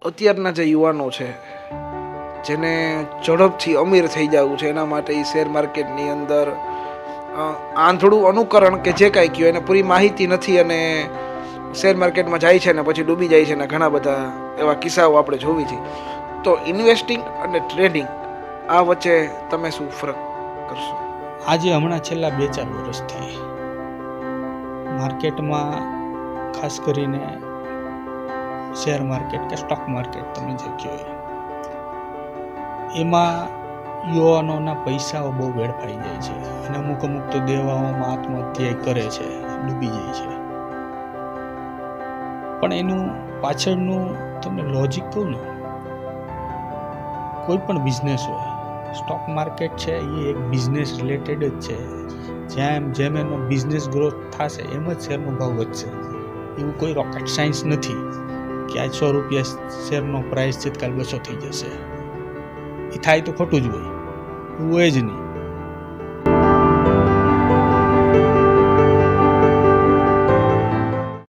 અત્યારના જે યુવાનો છે જેને ઝડપથી અમીર થઈ જવું છે એના માટે એ શેર માર્કેટની અંદર આંધળું અનુકરણ કે જે કાંઈ કહ્યું એને પૂરી માહિતી નથી અને શેર માર્કેટમાં જાય છે ને પછી ડૂબી જાય છે ને ઘણા બધા એવા કિસ્સાઓ આપણે જોવી છે. તો ઇન્વેસ્ટિંગ અને ટ્રેડિંગ આ વચ્ચે તમે શું ફરક કરશો? આજે હમણાં છેલ્લા 2-4 વર્ષથી માર્કેટમાં ખાસ કરીને શેર માર્કેટ કે સ્ટોક માર્કેટ તમે જે કહો એમાં યુવાનોના પૈસાઓ બહુ વેડફાઈ જાય છે અને અમુક તો દેવાઓમાં આત્મહત્યા કરે છે, ડૂબી જાય છે. પણ એનું પાછળનું તમને લોજિક કહું ને, કોઈ પણ બિઝનેસ હોય, સ્ટોક માર્કેટ છે એ એક બિઝનેસ રિલેટેડ જ છે. જેમ એનો બિઝનેસ ગ્રોથ થશે એમ જ શેરનો ભાવ વધશે. એવું કોઈ રોકેટ સાયન્સ નથી કે આજ 100 રૂપિયા શેરનો પ્રાઇસ છે કાલ 200 થઈ જશે. એ થાય તો ખોટું જ હોય, એવું હોય જ નહીં.